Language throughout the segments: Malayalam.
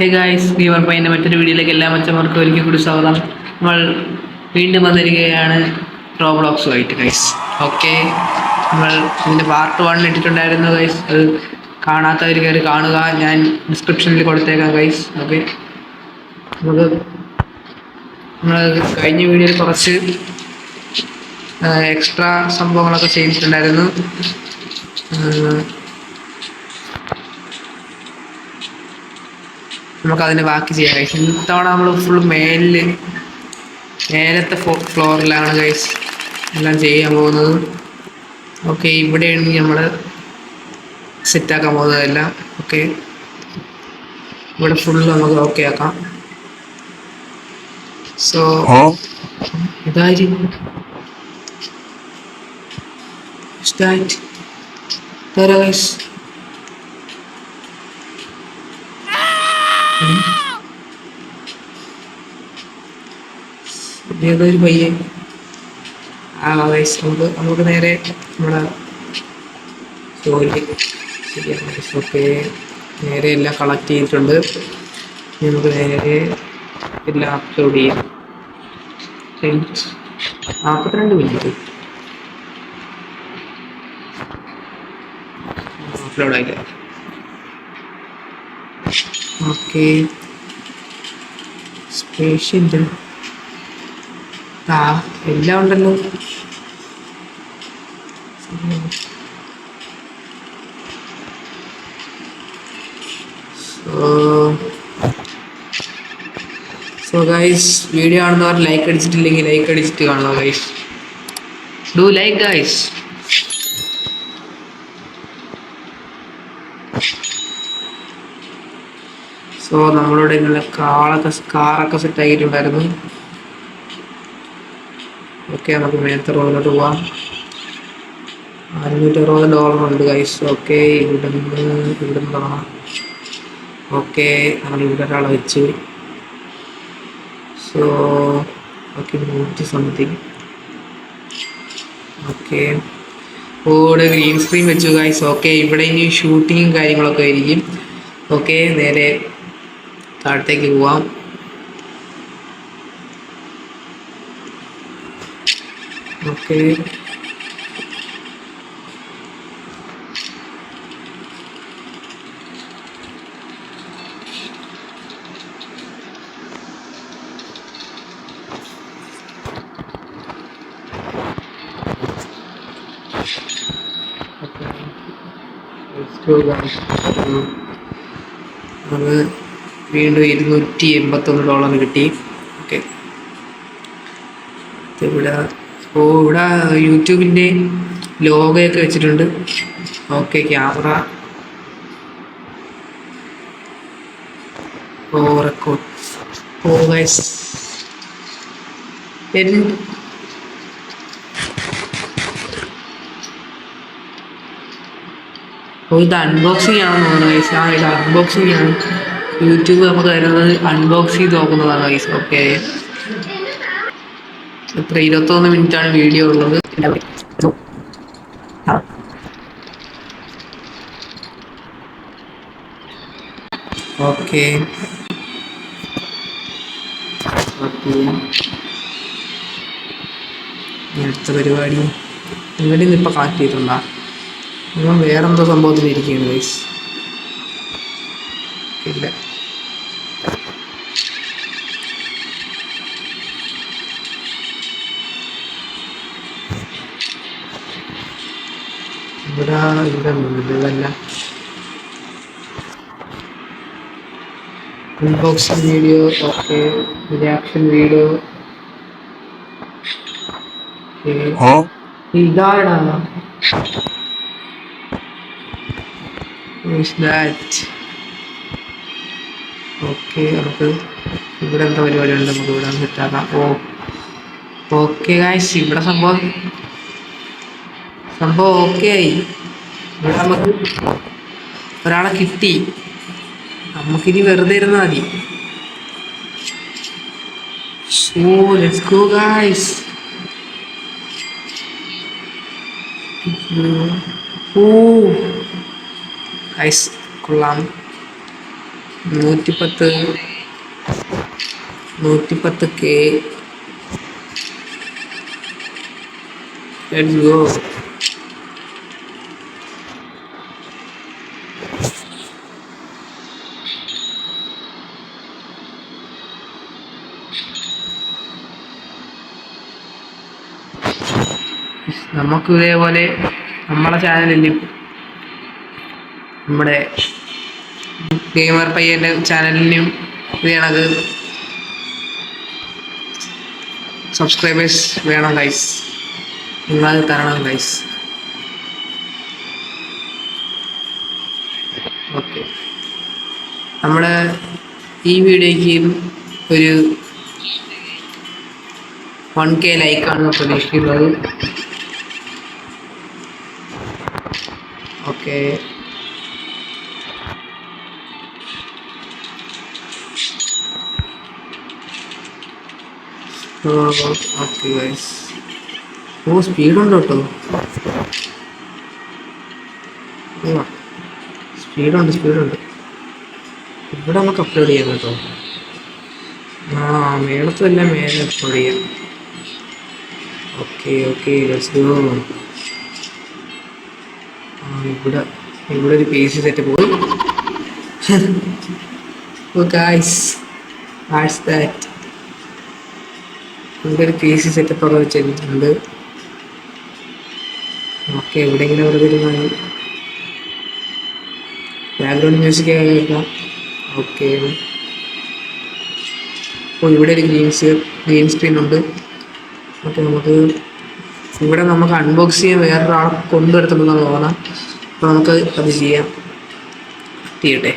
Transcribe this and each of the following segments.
ഹേ ഗായ്സ്, ഗെയിമർ പയ്യൻ്റെ മറ്റൊരു വീഡിയോയിലേക്ക് എല്ലാ മച്ചന്മാർക്കും ഒരിക്കൽ കൂടി സ്വാഗതം. നമ്മൾ വീണ്ടും വന്നിരിക്കുകയാണ് റോബ്ലോക്സുമായിട്ട് ഗൈസ്. ഓക്കെ, നമ്മൾ ഇതിൻ്റെ പാർട്ട് 1 ഇട്ടിട്ടുണ്ടായിരുന്നു ഗൈസ്. അത് കാണാത്തവർ കയറി കാണുക, ഞാൻ ഡിസ്ക്രിപ്ഷനിൽ കൊടുത്തേക്കാം ഗൈസ്. ഓക്കെ, നമ്മൾ കഴിഞ്ഞ വീഡിയോയിൽ കുറച്ച് എക്സ്ട്രാ സംഭവങ്ങളൊക്കെ ചെയ്തിട്ടുണ്ടായിരുന്നു. നമുക്കതിൻ്റെ ബാക്കി ചെയ്യാം ഗൈസ്. ഇത്തവണ നമ്മൾ ഫുൾ മേലത്തെ ഫ്ലോറിലാണ് ഗൈസ് എല്ലാം ചെയ്യാൻ പോകുന്നത്. ഓക്കെ, ഇവിടെയാണ് നമ്മൾ സെറ്റാക്കാൻ പോകുന്നതെല്ലാം. ഓക്കെ, ഇവിടെ ഫുള്ള് നമുക്ക് ഓക്കെ ആക്കാം. സോ ഇതായിരിക്കും ഗൈസ്. ഏതൊരു പയ്യൻ ഗൈസ്, നമുക്ക് നേരെ നമ്മളെ ജോലി ശരിയാണ്. ഓക്കെ, നേരെ എല്ലാം കളക്ട് ചെയ്തിട്ടുണ്ട്. നമുക്ക് നേരെ എല്ലാം അപ്ലോഡ് ചെയ്യാം. 42 മിനിറ്റ് അപ്ലോഡ് ആയില്ല. ഓക്കെ, സ്പേഷ്യൽ എല്ലാം ഉണ്ടല്ലോ. സോ ഗൈസ്, വീഡിയോ കാണുന്നവർ ലൈക്ക് അടിച്ചിട്ടില്ലെങ്കിൽ ലൈക്ക് അടിച്ചിട്ട് കാണുക guys. Do like guys. So നമ്മളിവിടെ ഇങ്ങനെ കാറൊക്കെ സെറ്റ് ആക്കിയിട്ടുണ്ടായിരുന്നു. ഓക്കെ, നമുക്ക് മേലത്തെ റോഡിലോട്ട് പോവാം. $560 ഉണ്ട് ഗൈസ്. ഓക്കെ, ഇവിടെ തുടങ്ങാം. ഓക്കെ, നമ്മൾ ഇവിടെ ഒരാളെ വെച്ച്. So okay, 100 something. ഓക്കെ, ഇവിടെ ഗ്രീൻ സ്ക്രീൻ വെച്ചു ഗൈസ്. ഓക്കെ, ഇവിടെ ഇനി ഷൂട്ടിങ്ങും കാര്യങ്ങളൊക്കെ ആയിരിക്കും. ഓക്കെ, നേരെ താഴത്തേക്ക് പോവാം. ഓക്കെ, അത് വീണ്ടും $281 കിട്ടി. ഓക്കെ, ഇവിടെ യൂട്യൂബിൻ്റെ ലോഗോയൊക്കെ വെച്ചിട്ടുണ്ട്. Okay, camera record. ഗൈസ്, ഇത് അൺബോക്സിങ് ആണെന്ന് തോന്നുന്നു ഗൈസ്. ഇത് അൺബോക്സിങ് ആണ്. യൂട്യൂബ് നമുക്ക് തരുന്നത് അൺബോക്സ് ചെയ്ത് നോക്കുന്നതാണ് ഗൈസ്. ഓക്കെ, ഇത്ര 21 മിനിറ്റാണ് വീഡിയോ ഉള്ളത്. ഓക്കെ, അടുത്ത പരിപാടി ഇവിടെ നിന്ന് ഇപ്പം കളക്ട് ചെയ്തിട്ടുണ്ടോ? നമ്മൾ വേറെന്തോ സംഭവത്തിലിരിക്കുകയാണ് ഗൈസ്. ഇല്ല, ഇവിടെ ഇതല്ല. Unboxing video. Okay, reaction video. ഇതാണ് ഓക്കെ, നമുക്ക് ഇവിടെ എന്താ പരിപാടി ഉണ്ട്, നമുക്ക് ഇവിടെ സെറ്റാക്കാം. ഓക്കെ ഗൈസ്, ഇവിടെ സംഭവം ഓക്കെ ആയി. ഇവിടെ നമുക്ക് ഒരാളെ കിട്ടി. നമുക്കിനി വെറുതെ ഇരുന്നാൽ മതി. So let's go guys. Guys കൊള്ളാം. 110 110K. Let's go. നമുക്ക് ഇതേപോലെ നമ്മളെ ചാനലിൽ നമ്മുടെ ഗെയിമർ പയ്യൻ്റെ ചാനലിനും ഇത് കണക്ക് സബ്സ്ക്രൈബേഴ്സ് വേണം ഗൈസ്. നിങ്ങളത് തരണം ഗൈസ്. ഓക്കെ, നമ്മുടെ ഈ വീഡിയോയ്ക്ക് ഒരു 1K ലൈക്കാണ് പ്രതീക്ഷിക്കുന്നത്. Okay, okay guys. സ്പീഡുണ്ട് കേട്ടോ, സ്പീഡുണ്ട്. ഇവിടെ നമുക്ക് അപ്ലോഡ് ചെയ്യാം കേട്ടോ. മേളത്തുമല്ല, മേലെ അപ്ലോഡ് ചെയ്യാം. Okay let's go. ഇവിടെ ഒരു PC സെറ്റ് പോയി. Guys, what's that? ഇവിടെ ഒരു PC സെറ്റപ്പ് ഒക്കെ വെച്ചിട്ടുണ്ട്. ഓക്കെ, എവിടെയെങ്കിലും വെറുതെ ഇരുന്നാൽ ബാക്ക്ഗ്രൗണ്ട് മ്യൂസിക് കേൾക്കാം. ഓക്കെ, ഇവിടെ ഒരു ഗ്രീൻ സ്ക്രീൻ ഉണ്ട്. ഓക്കെ, ഇവിടെ നമുക്ക് അൺബോക്സ് ചെയ്യാൻ വേറൊരാളെ കൊണ്ടുവരുത്തുണ്ടെന്നാണ് തോന്നാം. അപ്പോൾ നമുക്ക് അത് ചെയ്യാം. ചെയ്യട്ടെ.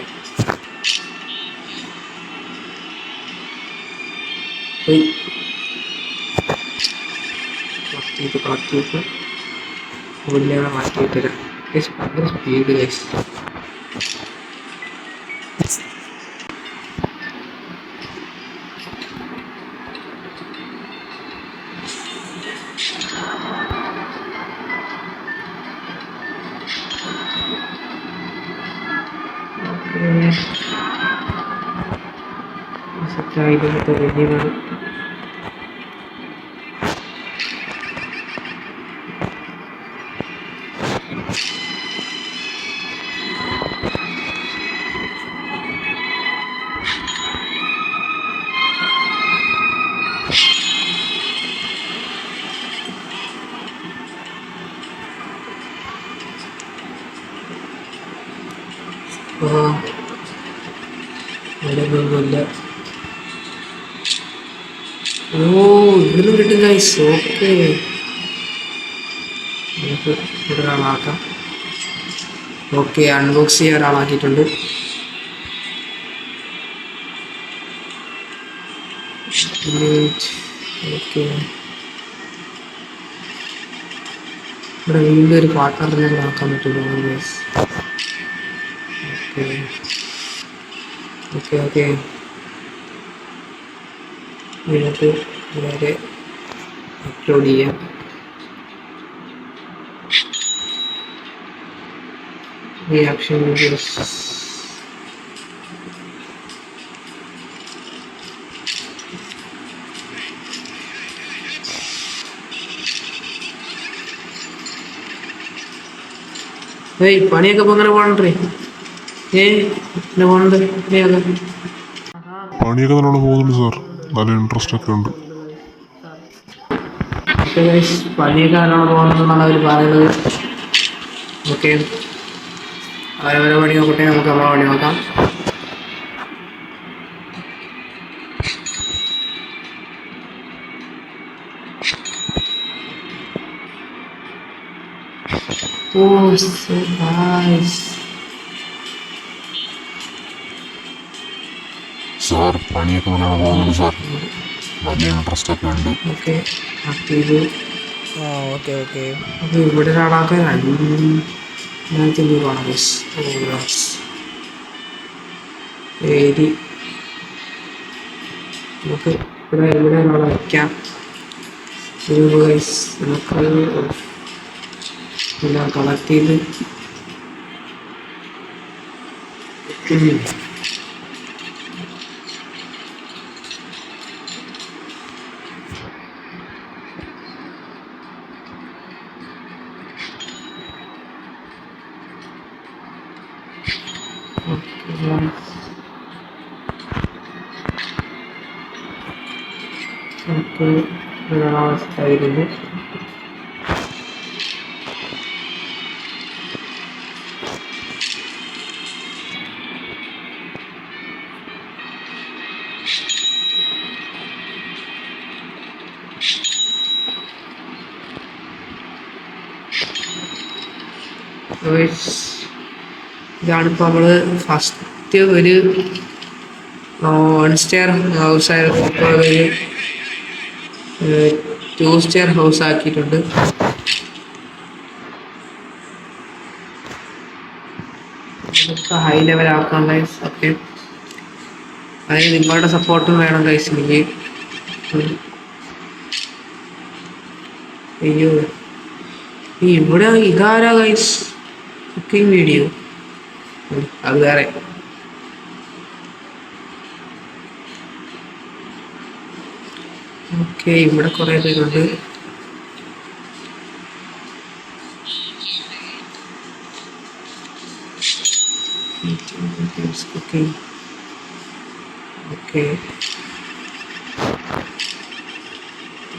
കളക്ട് ഉള്ളിലാണ് മാറ്റിയിട്ടില്ല. ഭയങ്കര സ്പീഡ് ഗൈസ്. സെറ്റായിട്ട് റെഡിയാണ്. ഇല്ല. ഇവിടുന്ന് കിട്ടും ഗൈസ്. ഓക്കെ, നമുക്ക് ഇവിടെ ഒരാളാക്കാം. ഓക്കെ, അൺബോക്സ് ചെയ്യാൻ ഒരാളാക്കിയിട്ടുണ്ട്. ഓക്കെ, ഇവിടെ വീണ്ടും ഒരു പാർട്ട്ണറിനെ ആക്കാൻ പറ്റുള്ളൂ ഗൈസ്. ഓക്കെ ഇതിനകത്ത് നേരെ അപ്ലോഡ് ചെയ്യാം. Reaction videos. പണിയൊക്കെ ഇപ്പൊ അങ്ങനെ പോകണ്ടേ? പണിയൊക്കെ നല്ലോണം പോകുന്നുണ്ട് സാർ. നല്ല ഇൻട്രസ്റ്റ് ഒക്കെ ഉണ്ട്. പണിയൊക്കെ നല്ലോണം പോകുന്നുണ്ടെന്നാണ് അവർ പറയുന്നത്. ഓക്കെ, അവരവരെ പണി നോക്കട്ടെ, നമുക്ക് നമ്മളെ പണി നോക്കാം. So nice. സാർ പണിയൊക്കെ നല്ലോണം പോകുന്നുണ്ട് സാർ. നല്ല ഇൻട്രസ്റ്റ് ഒക്കെ ഉണ്ട്. ഓക്കെ, ഇവിടെ ഒരാളാക്കാൻ ശരി. നമുക്ക് ഇവിടെ ഒരാളെ വയ്ക്കാം. നമുക്ക് എല്ലാം കളക്ട് ചെയ്ത് നമുക്ക് അവസ്ഥയായിരുന്നു. ഇതാണിപ്പോൾ നമ്മൾ ഫസ്റ്റ് ഒരു 1 സ്റ്റെയർ ഹൗസ് ആയിരുന്നു. ഇപ്പോൾ അതൊരു 2 സ്റ്റെയർ ഹൗസ് ആക്കിയിട്ടുണ്ട്. ഇതൊക്കെ ഹൈ ലെവൽ ആക്കാൻ ഗൈസ്. ഓക്കെ, അതിന് നിങ്ങളുടെ സപ്പോർട്ടും വേണം ഗൈസ്. എനിക്ക് അയ്യോ ഇവിടെ ഇതാരാ ഗൈസ്? കുക്കിംഗ് വീഡിയോ അത് വേറെ. ഓക്കെ, ഇവിടെ കുറേ പേരുണ്ട്. കുക്കിംഗ്. ഓക്കെ,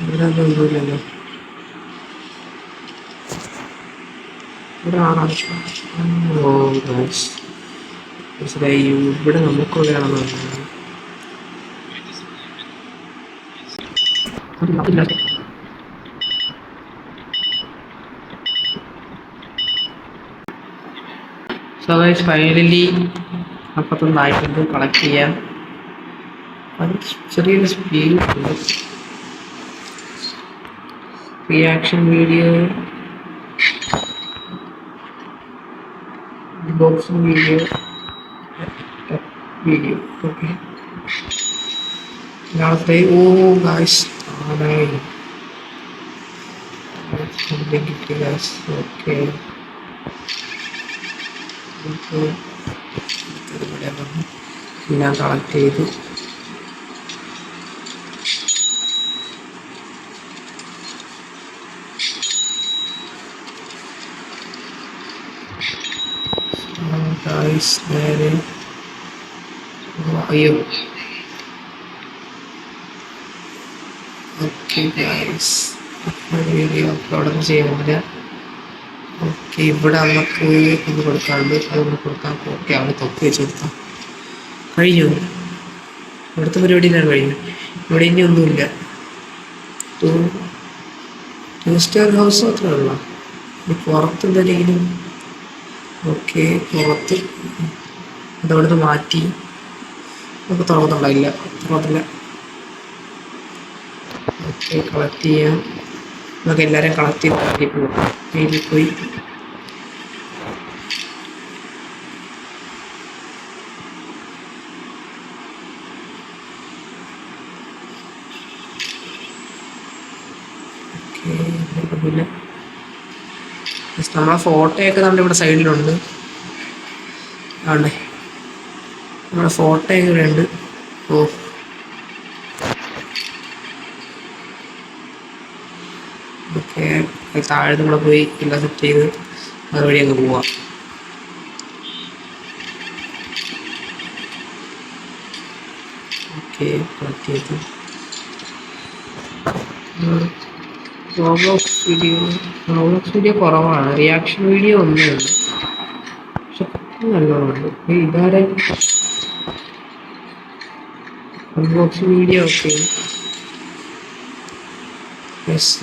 ഇവിടെ ഒന്നുമില്ലല്ലോ. ഇവിടെ ആണോ? ഓ ഗൈസ്, മനസ്സിലായി. ഇവിടെ നമുക്കുള്ളതാണെന്ന് പറഞ്ഞത്. സോ ഗൈസ്, ഫൈനലി 41 ആയിട്ടുണ്ട്. കളക്ട് ചെയ്യാം. അത് ചെറിയൊരു സ്പീഡ് ഉണ്ട്. Reaction video, boxing video, video. Okay, നാളത്തെ ഓ ഗൈസ് ആണായി കിട്ടി ഗൈസ്. ഓക്കെ, ഞാൻ കളക്ട് ചെയ്തു. നേരെ അയ്യോ. ഓക്കെ ഗൈസ്, വീഡിയോ അപ്ലോഡ് ചെയ്യുന്നില്ല. ഓക്കെ, ഇവിടെ നമുക്ക് ഒന്ന് കൊടുക്കാറുണ്ട്. അതൊന്ന് കൊടുക്കാം. ഓക്കെ, അവിടെ തൊപ്പി വെച്ച് കൊടുത്താം. കഴിഞ്ഞു. ഇവിടുത്തെ പരിപാടിയിലാണ് കഴിഞ്ഞു. ഇവിടെ ഇനി ഒന്നുമില്ല. 2 സ്റ്റെയർ ഹൗസ് മാത്രമേ ഉള്ളൂ. ഇനി പുറത്ത് എന്തെങ്കിലും. ഓക്കെ, പുറത്ത് അതവിടുന്ന് മാറ്റി നമുക്ക് തുറന്നുണ്ടായില്ല. തുറന്നില്ല. ഓക്കെ, കളക്ട് ചെയ്യാം. നമുക്ക് എല്ലാവരും കളക്ട് ചെയ്ത് ആക്കി പോകാം. വീട്ടിൽ പോയി നമ്മളെ ഫോട്ടോയൊക്കെ നമ്മുടെ ഇവിടെ സൈഡിലുണ്ട്. ആണേ, നമ്മുടെ ഫോട്ടോയൊക്കെ ഇവിടെ ഉണ്ട്. ഓ, ഓക്കെ, താഴെ നമ്മളെ പോയി എല്ലാം സെറ്റ് ചെയ്ത് അതുവഴി അങ്ങ് പോവാം. ഓക്കെ, കളക്ട് ചെയ്തു. റോബ്ലോക്സ് വീഡിയോ കുറവാണ്. റിയാക്ഷൻ വീഡിയോ ഒന്നേ ഉള്ളൂ. പക്ഷെ നല്ലോണമുണ്ട്. ഇതാരെ അൺബോക്സിങ് വീഡിയോ ഒക്കെ.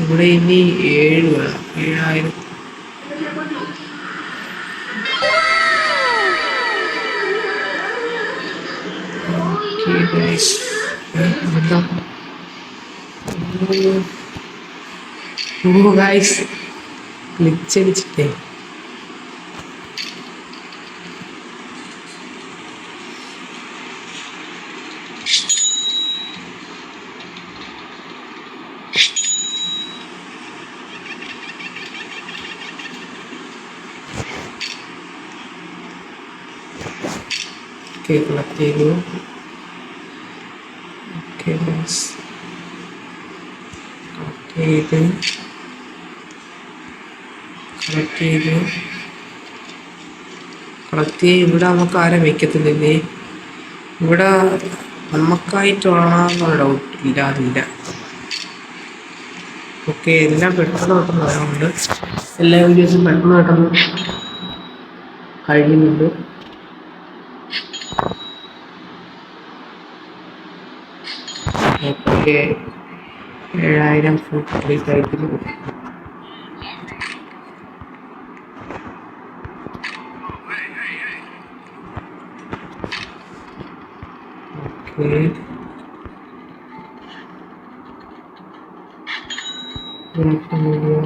ഇവിടെ ഇനി 7 വേണം. 7000. ഗൈസ്, ക്ലിച്ചടിച്ചിട്ടേ കളക്ട് ചെയ്തു. ഓക്കെ ഗൈസ്, കളക്ട് ചെയ്തു. പ്രത്യേകം ഇവിടെ നമുക്ക് ആരും വെക്കത്തില്ലേ? ഇവിടെ നമുക്കായിട്ടാണെന്നൊരു ഡൗട്ട് ഇല്ല, അതില്ല. ഓക്കെ, എല്ലാം പെട്ടെന്ന് വരാറുണ്ട്. എല്ലാ വീഡിയോസും പെട്ടെന്ന് കഴിയുന്നുണ്ട്. ഓക്കെ, 7000 ഫുഡ് കംപ്ലീറ്റ് ആയിട്ടില്ല.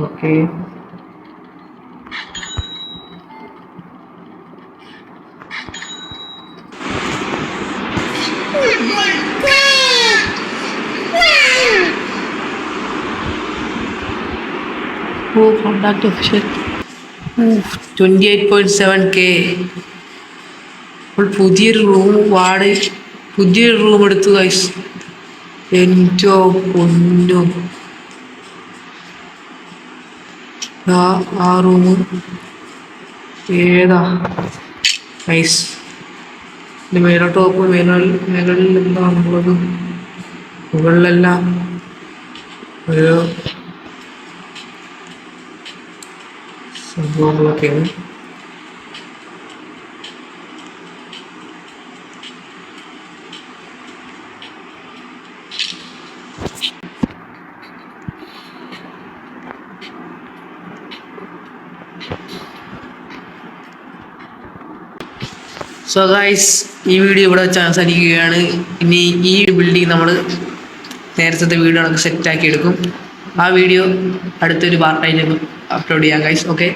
Okay, contact official 28.7K. അപ്പോൾ പുതിയൊരു റൂം എടുത്തു ഗൈസ്. എൻജോ പൊന്നോ, ആ റൂം ഏതാ ഗൈസ്? മേലോട്ട് നോക്കും. മേകളിൽ എന്താണുള്ളത്? മുകളിലെല്ലാം ഒരു സംഭവങ്ങളൊക്കെയാണ്. സോ ഗൈസ്, ഈ വീഡിയോ ഇവിടെ വെച്ച് അവസാനിക്കുകയാണ്. ഇനി ഈ ബിൽഡിംഗ് നമ്മൾ നേരത്തെ വീഡിയോ നമുക്ക് സെറ്റാക്കി എടുക്കും. ആ വീഡിയോ അടുത്തൊരു പാർട്ടായിട്ട് അപ്ലോഡ് ചെയ്യാം ഗൈസ്. ഓക്കെ,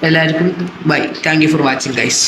എല്ലാവർക്കും bye. Thank you for watching guys.